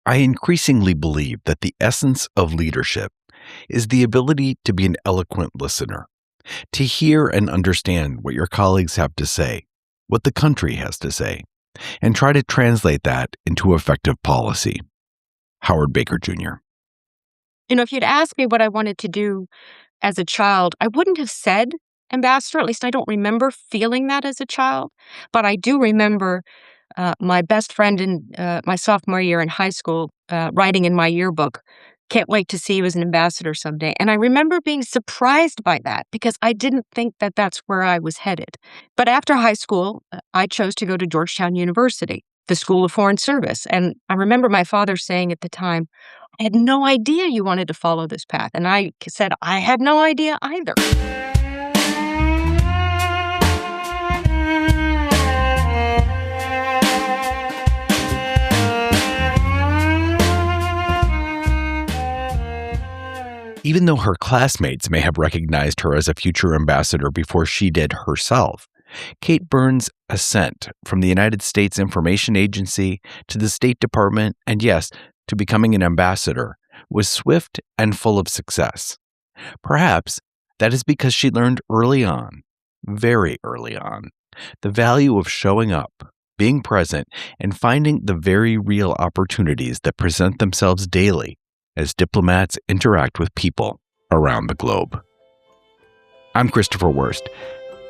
I increasingly believe that the essence of leadership is the ability to be an eloquent listener, to hear and understand what your colleagues have to say, what the country has to say, and try to translate that into effective policy. Howard Baker Jr. If you'd asked me what I wanted to do as a child, I wouldn't have said ambassador. At least I don't remember feeling that as a child. But I do remember my best friend in my sophomore year in high school writing in my yearbook, "Can't wait to see you as an ambassador someday." And I remember being surprised by that because I didn't think that that's where I was headed. But after high school, I chose to go to Georgetown University, the School of Foreign Service. And I remember my father saying at the time, "I had no idea you wanted to follow this path." And I said, "I had no idea either." Even though her classmates may have recognized her as a future ambassador before she did herself, Kate Byrnes' ascent from the United States Information Agency to the State Department, and yes, to becoming an ambassador, was swift and full of success. Perhaps that is because she learned early on, very early on, the value of showing up, being present, and finding the very real opportunities that present themselves daily as diplomats interact with people around the globe. I'm Christopher Wurst,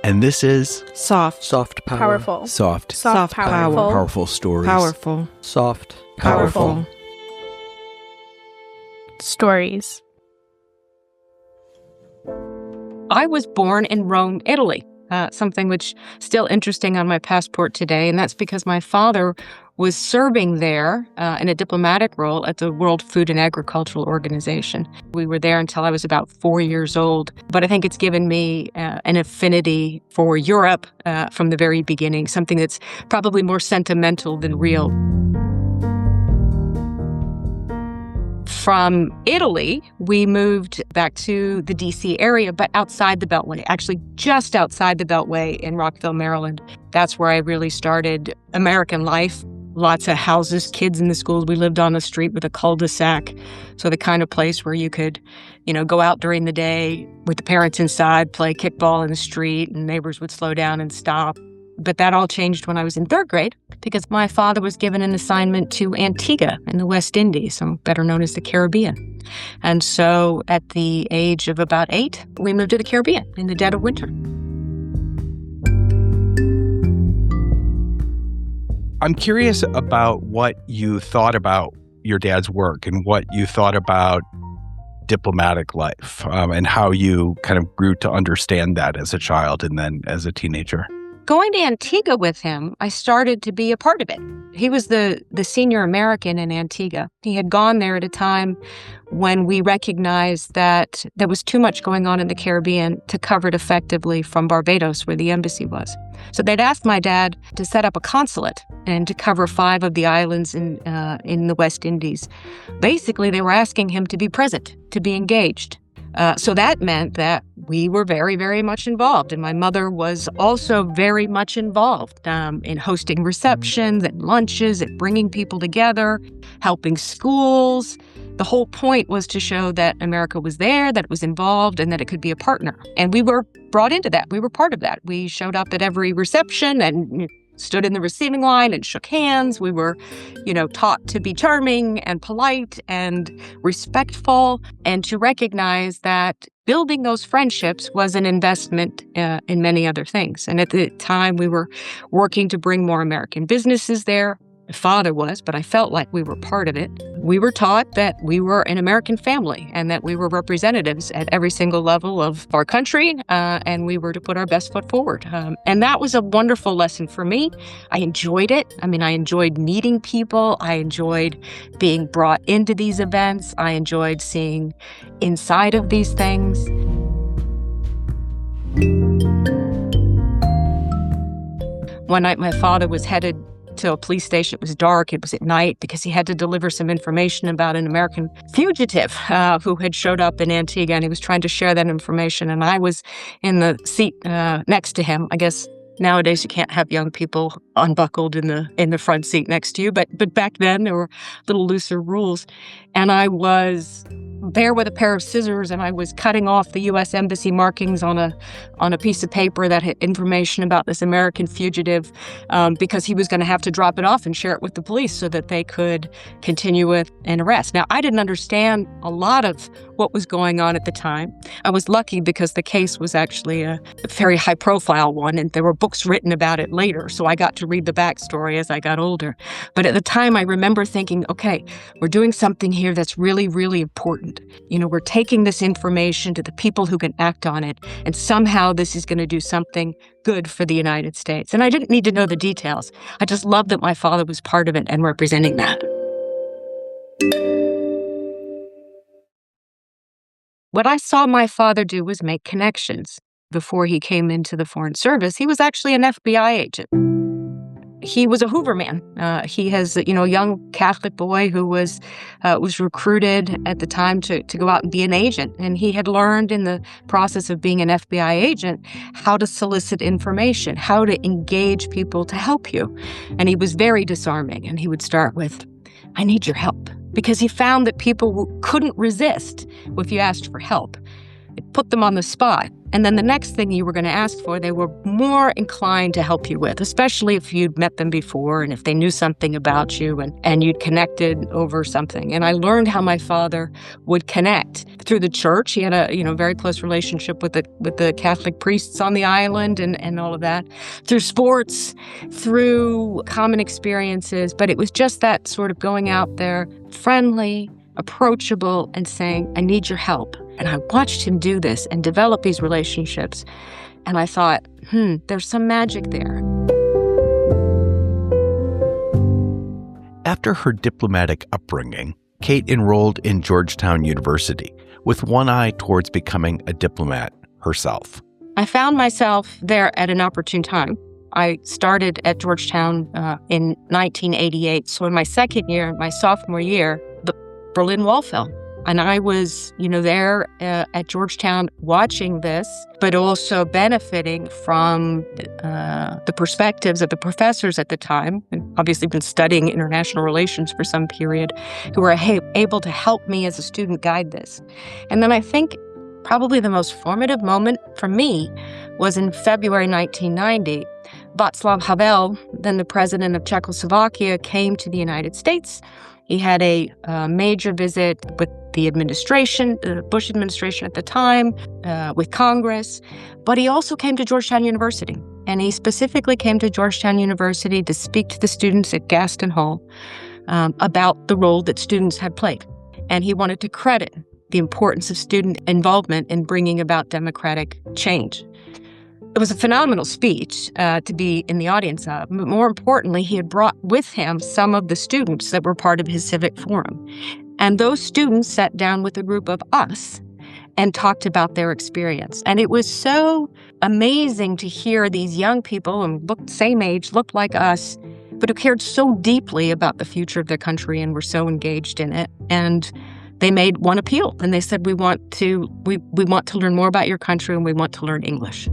and this is Soft Power. Powerful. Soft Power. Powerful stories. Powerful. Soft Powerful stories. I was born in Rome, Italy, something which is still interesting on my passport today, and that's because my father was serving there in a diplomatic role at the World Food and Agricultural Organization. We were there until I was about 4 years old, but I think it's given me an affinity for Europe from the very beginning, something that's probably more sentimental than real. From Italy, we moved back to the D.C. area, but outside the Beltway, actually just outside the Beltway in Rockville, Maryland. That's where I really started American life. Lots of houses, kids in the schools. We lived on a street with a cul-de-sac. So the kind of place where you could, go out during the day with the parents inside, play kickball in the street, and neighbors would slow down and stop. But that all changed when I was in third grade because my father was given an assignment to Antigua in the West Indies, so better known as the Caribbean. And so at the age of about 8, we moved to the Caribbean in the dead of winter. I'm curious about what you thought about your dad's work and what you thought about diplomatic life and how you kind of grew to understand that as a child and then as a teenager. Going to Antigua with him, I started to be a part of it. He was the senior American in Antigua. He had gone there at a time when we recognized that there was too much going on in the Caribbean to cover it effectively from Barbados, where the embassy was. So they'd asked my dad to set up a consulate and to cover 5 of the islands in the West Indies. Basically, they were asking him to be present, to be engaged. So that meant that we were very, very much involved. And my mother was also very much involved in hosting receptions and lunches and bringing people together, helping schools. The whole point was to show that America was there, that it was involved, and that it could be a partner. And we were brought into that. We were part of that. We showed up at every reception and stood in the receiving line and shook hands. We were, taught to be charming and polite and respectful and to recognize that building those friendships was an investment in many other things. And at the time, we were working to bring more American businesses there. My father was, but I felt like we were part of it. We were taught that we were an American family and that we were representatives at every single level of our country, and we were to put our best foot forward. And that was a wonderful lesson for me. I enjoyed it. I enjoyed meeting people. I enjoyed being brought into these events. I enjoyed seeing inside of these things. One night, my father was headed to a police station. It was dark. It was at night because he had to deliver some information about an American fugitive who had showed up in Antigua, and he was trying to share that information. And I was in the seat next to him, I guess Nowadays, you can't have young people unbuckled in the front seat next to you, but back then there were little looser rules. And I was there with a pair of scissors, and I was cutting off the U.S. Embassy markings on a piece of paper that had information about this American fugitive, because he was going to have to drop it off and share it with the police so that they could continue with an arrest. Now, I didn't understand a lot of what was going on at the time. I was lucky because the case was actually a very high-profile one, and there were books written about it later, so I got to read the backstory as I got older. But at the time, I remember thinking, okay, we're doing something here that's really, really important. We're taking this information to the people who can act on it, and somehow this is going to do something good for the United States. And I didn't need to know the details. I just loved that my father was part of it and representing that. What I saw my father do was make connections. Before he came into the Foreign Service, he was actually an FBI agent. He was a Hoover man. He has, a young Catholic boy who was recruited at the time to go out and be an agent. And he had learned in the process of being an FBI agent how to solicit information, how to engage people to help you. And he was very disarming. And he would start with, "I need your help." Because he found that people couldn't resist if you asked for help. It put them on the spot. And then the next thing you were going to ask for, they were more inclined to help you with, especially if you'd met them before and if they knew something about you and you'd connected over something. And I learned how my father would connect through the church. He had a very close relationship with the Catholic priests on the island and all of that. Through sports, through common experiences. But it was just that sort of going out there, friendly, approachable, and saying, "I need your help." And I watched him do this and develop these relationships. And I thought, there's some magic there. After her diplomatic upbringing, Kate enrolled in Georgetown University with one eye towards becoming a diplomat herself. I found myself there at an opportune time. I started at Georgetown in 1988. So in my second year, my sophomore year, the Berlin Wall fell. And I was, there at Georgetown watching this, but also benefiting from the perspectives of the professors at the time, and obviously been studying international relations for some period, who were able to help me as a student guide this. And then I think probably the most formative moment for me was in February 1990. Václav Havel, then the president of Czechoslovakia, came to the United States. He had a major visit with the administration, the Bush administration at the time, with Congress, but he also came to Georgetown University. And he specifically came to Georgetown University to speak to the students at Gaston Hall about the role that students had played. And he wanted to credit the importance of student involvement in bringing about democratic change. It was a phenomenal speech to be in the audience of. But more importantly, he had brought with him some of the students that were part of his civic forum. And those students sat down with a group of us and talked about their experience. And it was so amazing to hear these young people, and looked same age, looked like us, but who cared so deeply about the future of their country and were so engaged in it. And they made one appeal, and they said, we want to learn more about your country, and we want to learn English.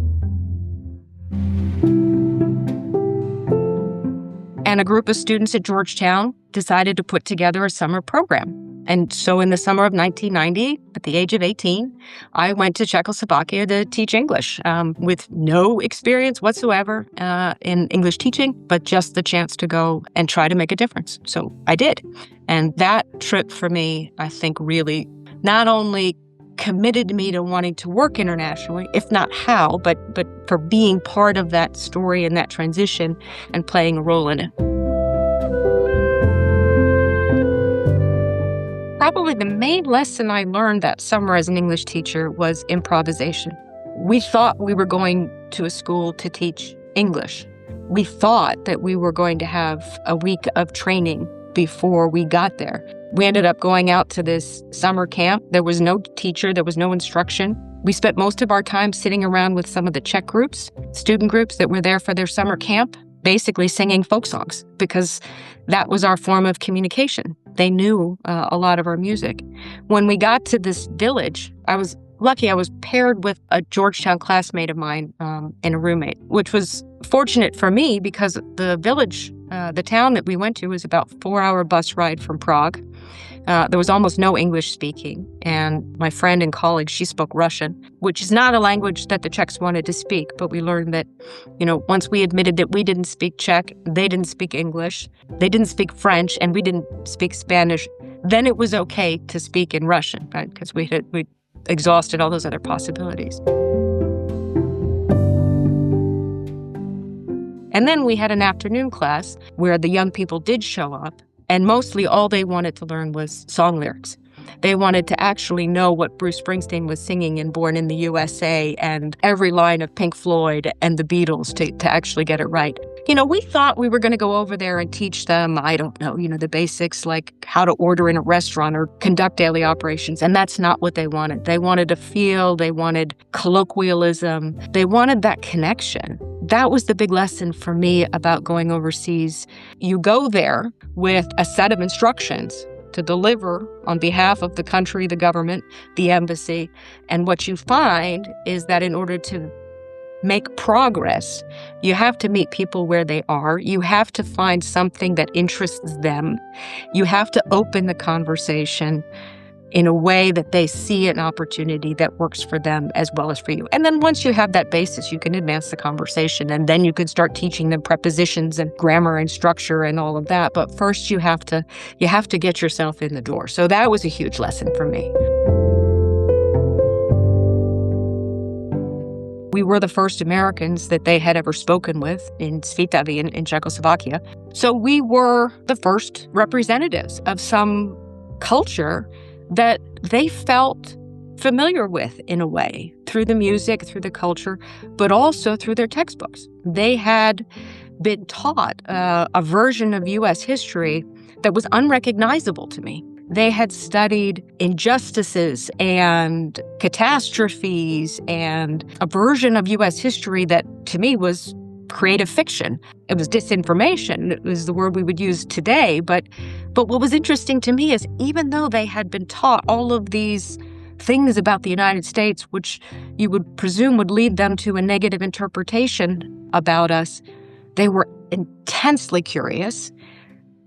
And a group of students at Georgetown decided to put together a summer program. And so in the summer of 1990, at the age of 18, I went to Czechoslovakia to teach English with no experience whatsoever in English teaching, but just the chance to go and try to make a difference. So I did. And that trip for me, I think, really not only committed me to wanting to work internationally, if not how, but for being part of that story and that transition and playing a role in it. Probably the main lesson I learned that summer as an English teacher was improvisation. We thought we were going to a school to teach English. We thought that we were going to have a week of training before we got there. We ended up going out to this summer camp. There was no teacher, there was no instruction. We spent most of our time sitting around with some of the Czech groups, student groups that were there for their summer camp, basically singing folk songs, because that was our form of communication. They knew a lot of our music. When we got to this village, I was lucky. I was paired with a Georgetown classmate of mine and a roommate, which was fortunate for me because the village, the town that we went to was about a 4-hour bus ride from Prague. There was almost no English speaking. And my friend and colleague, she spoke Russian, which is not a language that the Czechs wanted to speak. But we learned that, once we admitted that we didn't speak Czech, they didn't speak English, they didn't speak French, and we didn't speak Spanish, then it was okay to speak in Russian, right? Because we exhausted all those other possibilities. And then we had an afternoon class where the young people did show up, and mostly all they wanted to learn was song lyrics. They wanted to actually know what Bruce Springsteen was singing in Born in the USA and every line of Pink Floyd and the Beatles to actually get it right. We thought we were going to go over there and teach them, I don't know, the basics like how to order in a restaurant or conduct daily operations. And that's not what they wanted. They wanted a feel. They wanted colloquialism. They wanted that connection. That was the big lesson for me about going overseas. You go there with a set of instructions to deliver on behalf of the country, the government, the embassy. And what you find is that in order to make progress, you have to meet people where they are. You have to find something that interests them. You have to open the conversation in a way that they see an opportunity that works for them as well as for you. And then once you have that basis, you can advance the conversation, and then you can start teaching them prepositions and grammar and structure and all of that. But first you have to get yourself in the door. So that was a huge lesson for me. We were the first Americans that they had ever spoken with in Svitavy in Czechoslovakia. So we were the first representatives of some culture that they felt familiar with in a way, through the music, through the culture, but also through their textbooks. They had been taught a version of U.S. history that was unrecognizable to me. They had studied injustices and catastrophes and a version of U.S. history that, to me, was creative fiction. It was disinformation. It was the word we would use today. But what was interesting to me is even though they had been taught all of these things about the United States, which you would presume would lead them to a negative interpretation about us, they were intensely curious.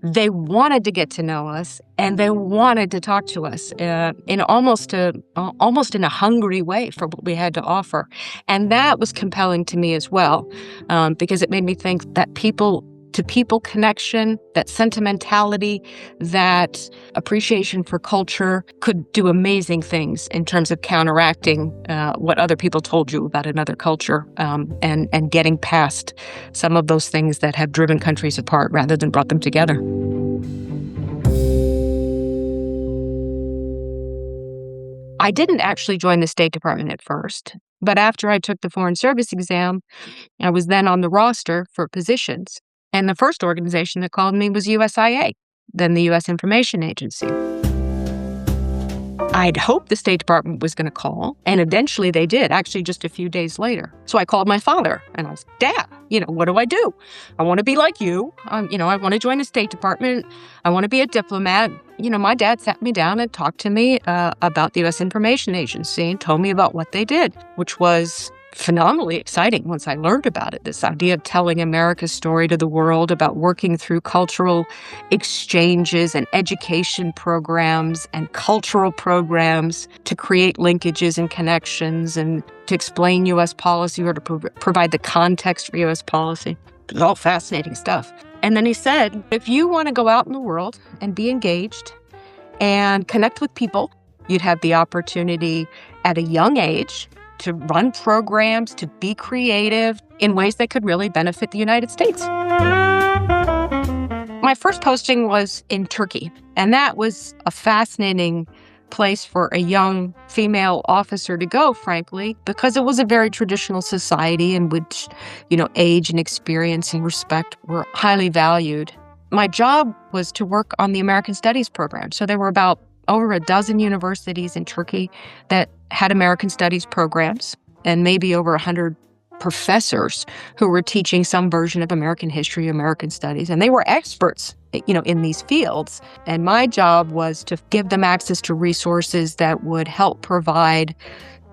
They wanted to get to know us, and they wanted to talk to us in almost in a hungry way for what we had to offer. And that was compelling to me as well, because it made me think that people-to-people connection, that sentimentality, that appreciation for culture could do amazing things in terms of counteracting what other people told you about another culture, and getting past some of those things that have driven countries apart rather than brought them together. I didn't actually join the State Department at first, but after I took the Foreign Service exam, I was then on the roster for positions. And the first organization that called me was USIA, then the U.S. Information Agency. I'd hoped the State Department was going to call, and eventually they did, actually just a few days later. So I called my father, and I was, Dad, what do I do? I want to be like you. I want to join the State Department. I want to be a diplomat. My dad sat me down and talked to me about the U.S. Information Agency and told me about what they did, which was phenomenally exciting once I learned about it. This idea of telling America's story to the world, about working through cultural exchanges and education programs and cultural programs to create linkages and connections and to explain U.S. policy or to provide the context for U.S. policy. It's all fascinating stuff. And then he said, if you want to go out in the world and be engaged and connect with people, you'd have the opportunity at a young age to run programs, to be creative in ways that could really benefit the United States. My first posting was in Turkey, and that was a fascinating place for a young female officer to go, frankly, because it was a very traditional society in which, age and experience and respect were highly valued. My job was to work on the American Studies program. So there were about over a dozen universities in Turkey that had American Studies programs, and maybe over 100 professors who were teaching some version of American history, American studies, and they were experts, in these fields. And my job was to give them access to resources that would help provide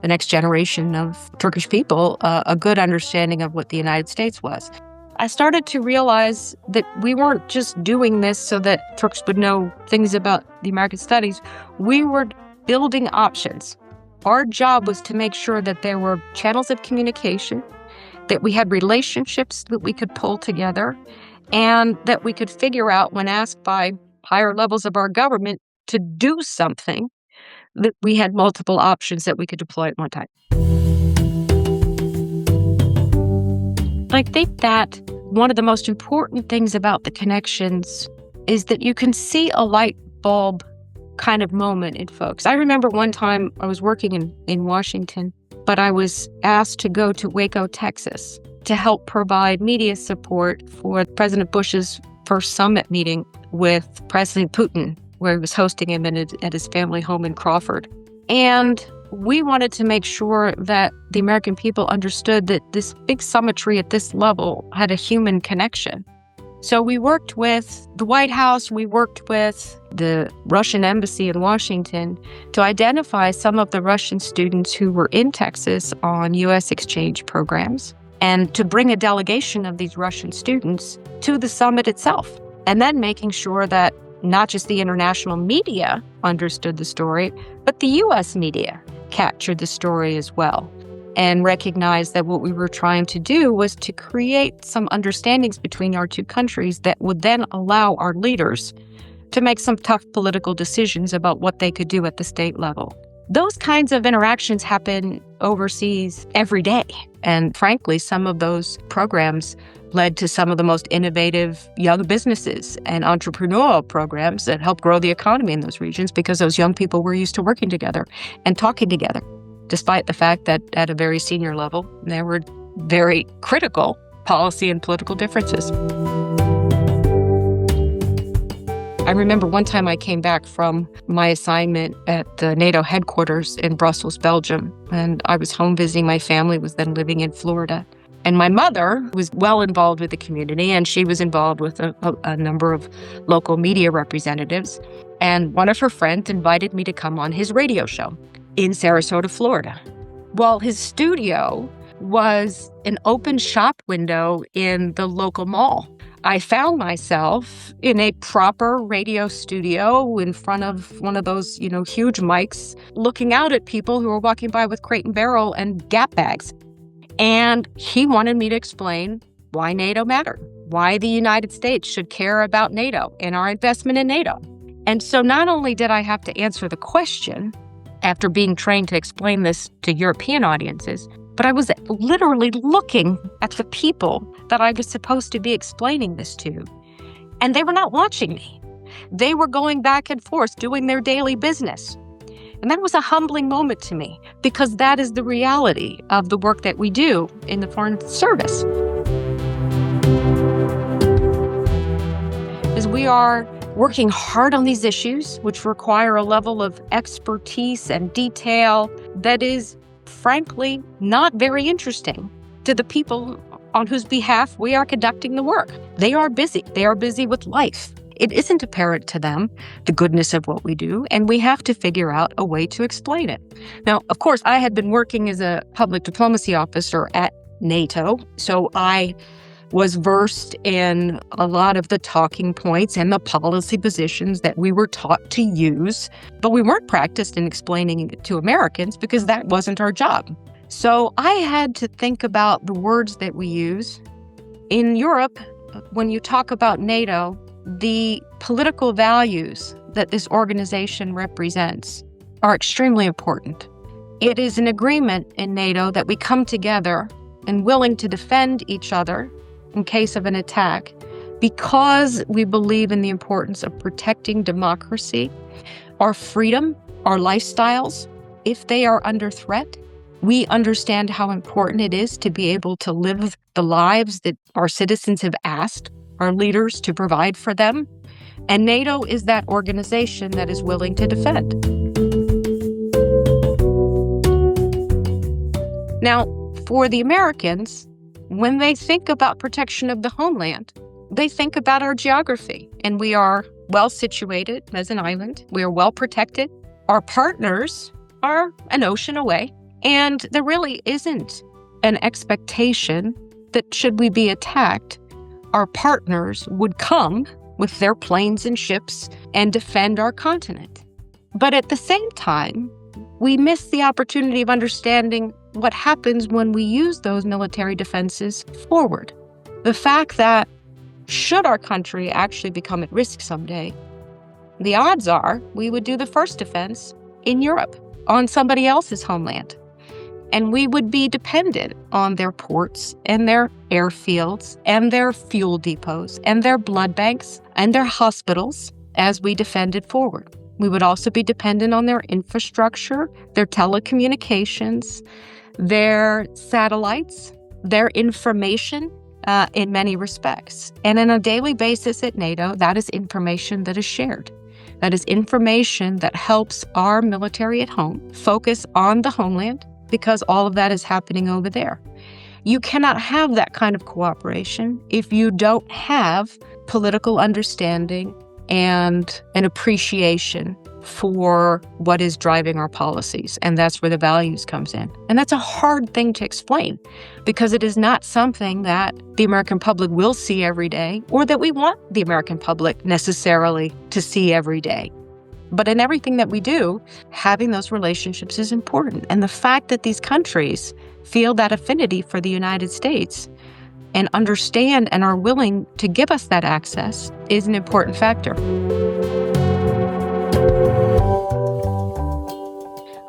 the next generation of Turkish people a good understanding of what the United States was. I started to realize that we weren't just doing this so that Turks would know things about the American studies. We were building options. Our job was to make sure that there were channels of communication, that we had relationships that we could pull together, and that we could figure out when asked by higher levels of our government to do something, that we had multiple options that we could deploy at one time. I think that one of the most important things about the connections is that you can see a light bulb kind of moment in folks. I remember one time I was working in Washington, but I was asked to go to Waco, Texas, to help provide media support for President Bush's first summit meeting with President Putin, where he was hosting him at his family home in Crawford. And we wanted to make sure that the American people understood that this big summitry at this level had a human connection. So we worked with the White House, we worked with the Russian embassy in Washington to identify some of the Russian students who were in Texas on U.S. exchange programs, and to bring a delegation of these Russian students to the summit itself. And then making sure that not just the international media understood the story, but the U.S. media captured the story as well, and recognized that what we were trying to do was to create some understandings between our two countries that would then allow our leaders to make some tough political decisions about what they could do at the state level. Those kinds of interactions happen overseas every day. And frankly, some of those programs led to some of the most innovative young businesses and entrepreneurial programs that helped grow the economy in those regions, because those young people were used to working together and talking together, despite the fact that at a very senior level, there were very critical policy and political differences. I remember one time I came back from my assignment at the NATO headquarters in Brussels, Belgium, and I was home visiting my family, was then living in Florida. And my mother was well involved with the community, and she was involved with a number of local media representatives. And one of her friends invited me to come on his radio show in Sarasota, Florida. Well, his studio was an open shop window in the local mall. I found myself in a proper radio studio in front of one of those, huge mics, looking out at people who were walking by with Crate and Barrel and Gap bags. And he wanted me to explain why NATO mattered, why the United States should care about NATO and our investment in NATO. And so not only did I have to answer the question after being trained to explain this to European audiences, but I was literally looking at the people that I was supposed to be explaining this to, and they were not watching me. They were going back and forth doing their daily business. And that was a humbling moment to me, because that is the reality of the work that we do in the Foreign Service. As we are working hard on these issues, which require a level of expertise and detail that is, frankly, not very interesting to the people on whose behalf we are conducting the work. They are busy. They are busy with life. It isn't apparent to them, the goodness of what we do, and we have to figure out a way to explain it. Now, of course, I had been working as a public diplomacy officer at NATO, so I was versed in a lot of the talking points and the policy positions that we were taught to use, but we weren't practiced in explaining it to Americans because that wasn't our job. So I had to think about the words that we use. In Europe, when you talk about NATO, the political values that this organization represents are extremely important. It is an agreement in NATO that we come together and willing to defend each other in case of an attack, because we believe in the importance of protecting democracy, our freedom, our lifestyles. If they are under threat, we understand how important it is to be able to live the lives that our citizens have asked our leaders to provide for them. And NATO is that organization that is willing to defend. Now, for the Americans, when they think about protection of the homeland, they think about our geography. And we are well situated as an island. We are well protected. Our partners are an ocean away. And there really isn't an expectation that should we be attacked, our partners would come with their planes and ships and defend our continent. But at the same time, we miss the opportunity of understanding what happens when we use those military defenses forward. The fact that should our country actually become at risk someday, the odds are we would do the first defense in Europe on somebody else's homeland. And we would be dependent on their ports and their airfields and their fuel depots and their blood banks and their hospitals as we defended forward. We would also be dependent on their infrastructure, their telecommunications, their satellites, their information in many respects. And on a daily basis at NATO, that is information that is shared. That is information that helps our military at home focus on the homeland, because all of that is happening over there. You cannot have that kind of cooperation if you don't have political understanding and an appreciation for what is driving our policies. And that's where the values comes in. And that's a hard thing to explain because it is not something that the American public will see every day or that we want the American public necessarily to see every day. But in everything that we do, having those relationships is important. And the fact that these countries feel that affinity for the United States and understand and are willing to give us that access is an important factor.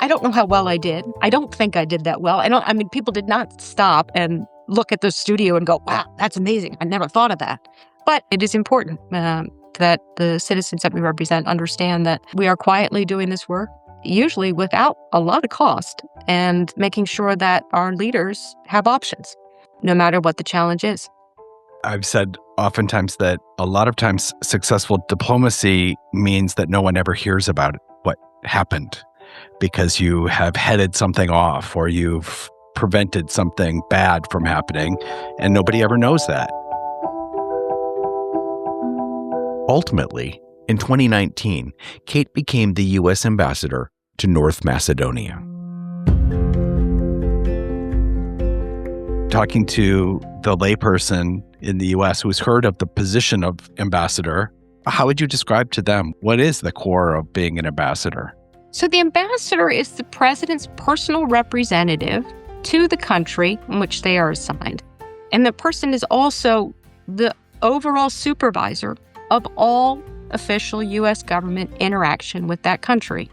I don't know how well I did. I don't think I did that well. I mean, people did not stop and look at the studio and go, wow, that's amazing. I never thought of that. But it is important that the citizens that we represent understand that we are quietly doing this work, usually without a lot of cost, and making sure that our leaders have options, no matter what the challenge is. I've said oftentimes that a lot of times successful diplomacy means that no one ever hears about what happened because you have headed something off or you've prevented something bad from happening, and nobody ever knows that. Ultimately, in 2019, Kate became the U.S. ambassador to North Macedonia. Talking to the layperson in the U.S. who's heard of the position of ambassador, how would you describe to them what is the core of being an ambassador? So the ambassador is the president's personal representative to the country in which they are assigned. And the person is also the overall supervisor of all official U.S. government interaction with that country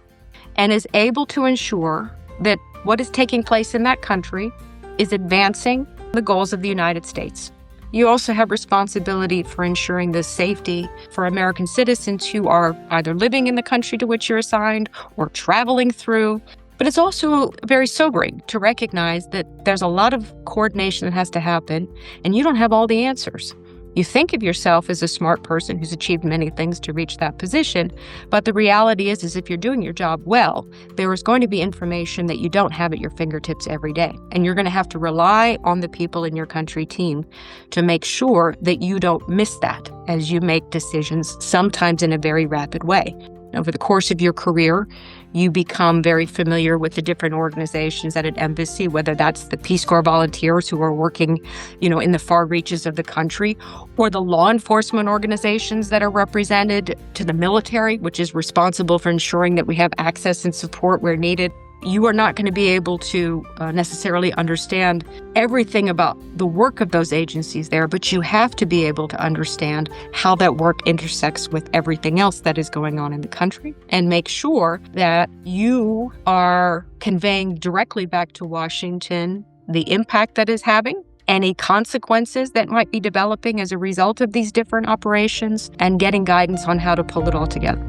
and is able to ensure that what is taking place in that country is advancing the goals of the United States. You also have responsibility for ensuring the safety for American citizens who are either living in the country to which you're assigned or traveling through. But it's also very sobering to recognize that there's a lot of coordination that has to happen, and you don't have all the answers. You think of yourself as a smart person who's achieved many things to reach that position, but the reality is if you're doing your job well, there is going to be information that you don't have at your fingertips every day. And you're going to have to rely on the people in your country team to make sure that you don't miss that as you make decisions, sometimes in a very rapid way. Over the course of your career, you become very familiar with the different organizations at an embassy, whether that's the Peace Corps volunteers who are working, in the far reaches of the country, or the law enforcement organizations that are represented to the military, which is responsible for ensuring that we have access and support where needed. You are not going to be able to necessarily understand everything about the work of those agencies there, but you have to be able to understand how that work intersects with everything else that is going on in the country and make sure that you are conveying directly back to Washington the impact that is having, any consequences that might be developing as a result of these different operations, and getting guidance on how to pull it all together.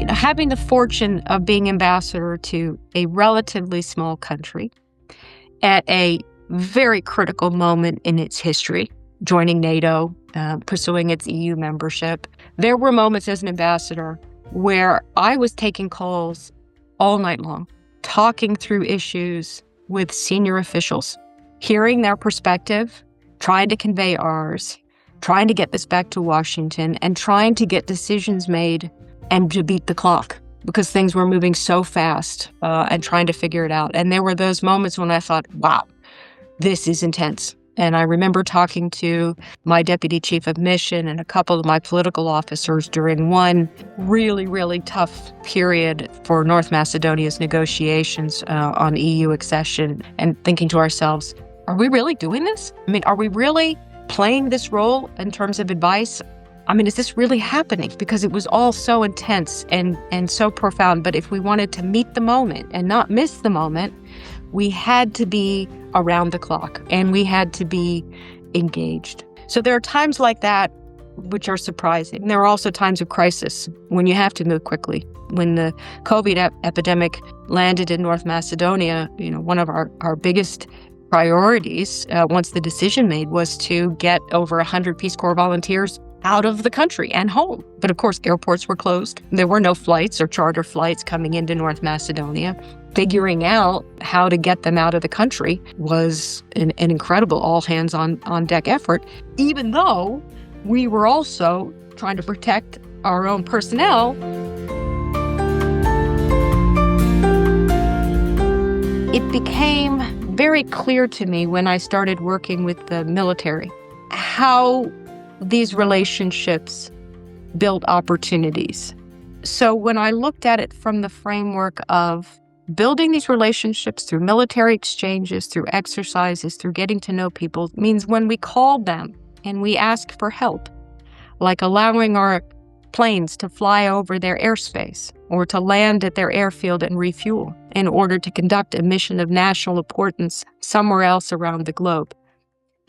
Having the fortune of being ambassador to a relatively small country at a very critical moment in its history, joining NATO, pursuing its EU membership, there were moments as an ambassador where I was taking calls all night long, talking through issues with senior officials, hearing their perspective, trying to convey ours, trying to get this back to Washington and trying to get decisions made and to beat the clock because things were moving so fast and trying to figure it out. And there were those moments when I thought, wow, this is intense. And I remember talking to my deputy chief of mission and a couple of my political officers during one really, really tough period for North Macedonia's negotiations on EU accession and thinking to ourselves, are we really doing this? I mean, are we really playing this role in terms of advice? I mean, is this really happening? Because it was all so intense and so profound. But if we wanted to meet the moment and not miss the moment, we had to be around the clock and we had to be engaged. So there are times like that which are surprising. There are also times of crisis when you have to move quickly. When the COVID epidemic landed in North Macedonia, one of our biggest priorities, once the decision made, was to get over 100 Peace Corps volunteers out of the country and home. But of course, airports were closed. There were no flights or charter flights coming into North Macedonia. Figuring out how to get them out of the country was an incredible all-hands-on-deck effort, even though we were also trying to protect our own personnel. It became very clear to me when I started working with the military how these relationships build opportunities. So when I looked at it from the framework of building these relationships through military exchanges, through exercises, through getting to know people, means when we call them and we ask for help, like allowing our planes to fly over their airspace or to land at their airfield and refuel in order to conduct a mission of national importance somewhere else around the globe.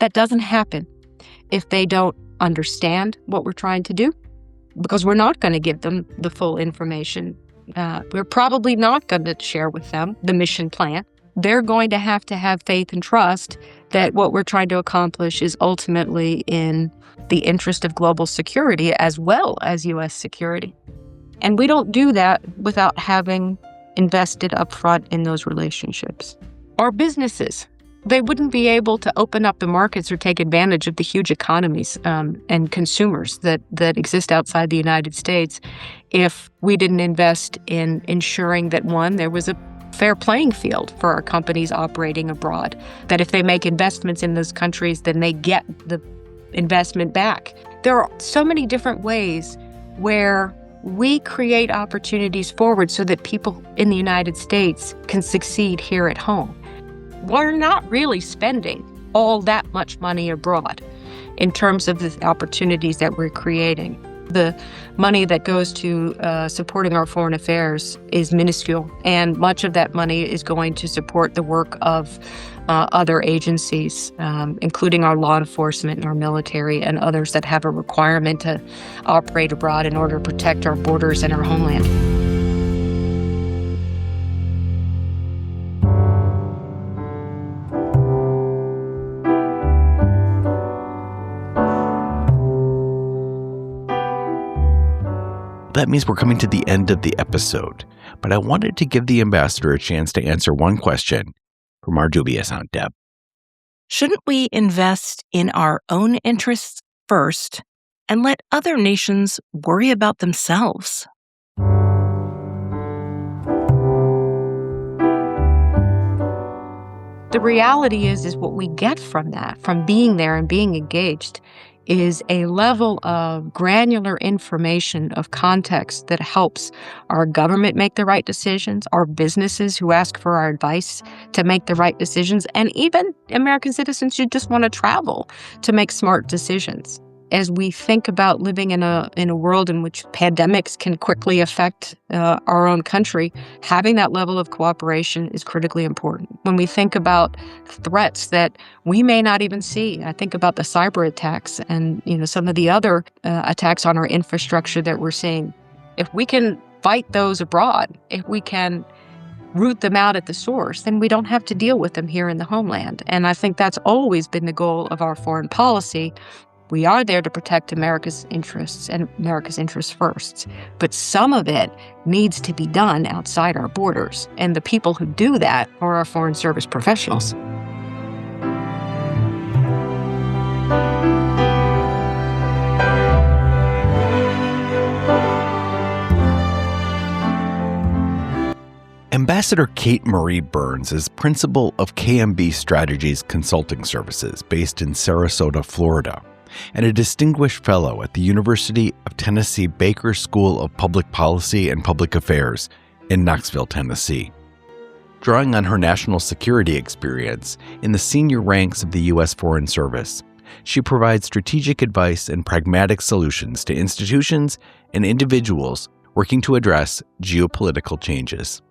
That doesn't happen if they don't understand what we're trying to do, because we're not going to give them the full information. We're probably not going to share with them the mission plan. They're going to have faith and trust that what we're trying to accomplish is ultimately in the interest of global security as well as U.S. security. And we don't do that without having invested upfront in those relationships. Our businesses, they wouldn't be able to open up the markets or take advantage of the huge economies and consumers that exist outside the United States if we didn't invest in ensuring that, one, there was a fair playing field for our companies operating abroad, that if they make investments in those countries, then they get the investment back. There are so many different ways where we create opportunities forward so that people in the United States can succeed here at home. We're not really spending all that much money abroad in terms of the opportunities that we're creating. The money that goes to supporting our foreign affairs is minuscule, and much of that money is going to support the work of other agencies, including our law enforcement and our military and others that have a requirement to operate abroad in order to protect our borders and our homeland. That means we're coming to the end of the episode, but I wanted to give the ambassador a chance to answer one question from our dubious Aunt Deb. Shouldn't we invest in our own interests first and let other nations worry about themselves? The reality is what we get from that, from being there and being engaged, is a level of granular information of context that helps our government make the right decisions, our businesses who ask for our advice to make the right decisions, and even American citizens who just want to travel to make smart decisions. As we think about living in a world in which pandemics can quickly affect our own country, having that level of cooperation is critically important. When we think about threats that we may not even see, I think about the cyber attacks and some of the other attacks on our infrastructure that we're seeing. If we can fight those abroad, if we can root them out at the source, then we don't have to deal with them here in the homeland. And I think that's always been the goal of our foreign policy. We are there to protect America's interests and America's interests first. But some of it needs to be done outside our borders. And the people who do that are our foreign service professionals. Ambassador Kate Marie Byrnes is principal of KMB Strategies Consulting Services based in Sarasota, Florida, and a distinguished fellow at the University of Tennessee Baker School of Public Policy and Public Affairs in Knoxville, Tennessee. Drawing on her national security experience in the senior ranks of the U.S. Foreign Service, she provides strategic advice and pragmatic solutions to institutions and individuals working to address geopolitical changes.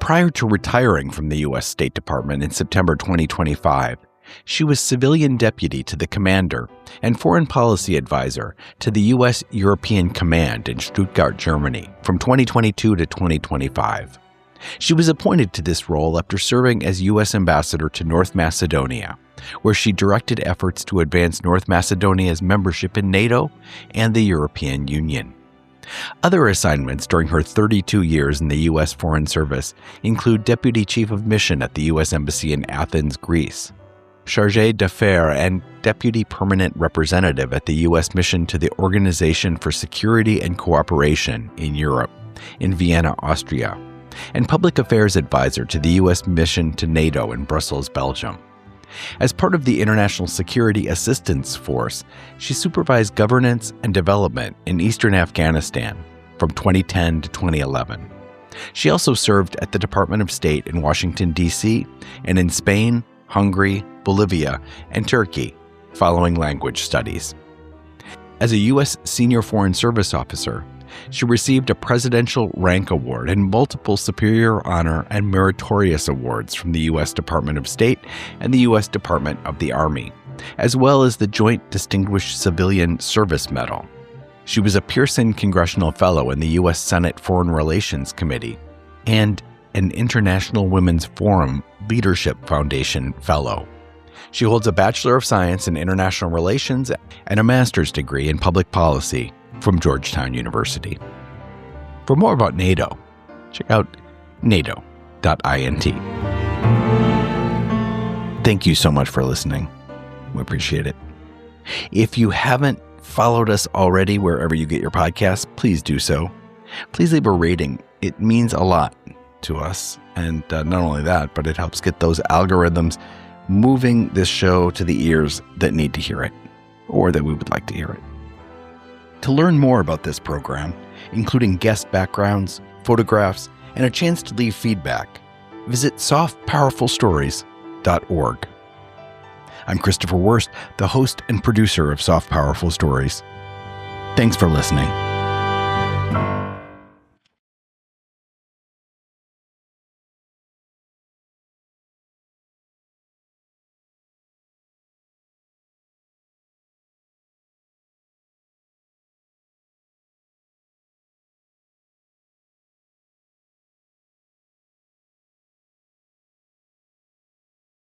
Prior to retiring from the U.S. State Department in September 2025, she was civilian deputy to the commander and foreign policy advisor to the U.S. European Command in Stuttgart, Germany, from 2022 to 2025. She was appointed to this role after serving as U.S. ambassador to North Macedonia, where she directed efforts to advance North Macedonia's membership in NATO and the European Union. Other assignments during her 32 years in the U.S. Foreign Service include Deputy Chief of Mission at the U.S. Embassy in Athens, Greece, Chargé d'Affaires and Deputy Permanent Representative at the U.S. Mission to the Organization for Security and Cooperation in Europe in Vienna, Austria, and Public Affairs Advisor to the U.S. Mission to NATO in Brussels, Belgium. As part of the International Security Assistance Force, she supervised governance and development in eastern Afghanistan from 2010 to 2011. She also served at the Department of State in Washington, D.C., and in Spain, Hungary, Bolivia, and Turkey, following language studies. As a U.S. Senior Foreign Service Officer, she received a Presidential Rank Award and multiple Superior Honor and Meritorious Awards from the U.S. Department of State and the U.S. Department of the Army, as well as the Joint Distinguished Civilian Service Medal. She was a Pearson Congressional Fellow in the U.S. Senate Foreign Relations Committee and an International Women's Forum Leadership Foundation Fellow. She holds a Bachelor of Science in International Relations and a master's degree in Public Policy from Georgetown University. For more about NATO, check out nato.int. Thank you so much for listening. We appreciate it. If you haven't followed us already wherever you get your podcasts, please do so. Please leave a rating. It means a lot to us. And not only that, but it helps get those algorithms moving this show to the ears that need to hear it, or that we would like to hear it. To learn more about this program, including guest backgrounds, photographs, and a chance to leave feedback, visit softpowerfulstories.org. I'm Christopher Wurst, the host and producer of Soft Powerful Stories. Thanks for listening.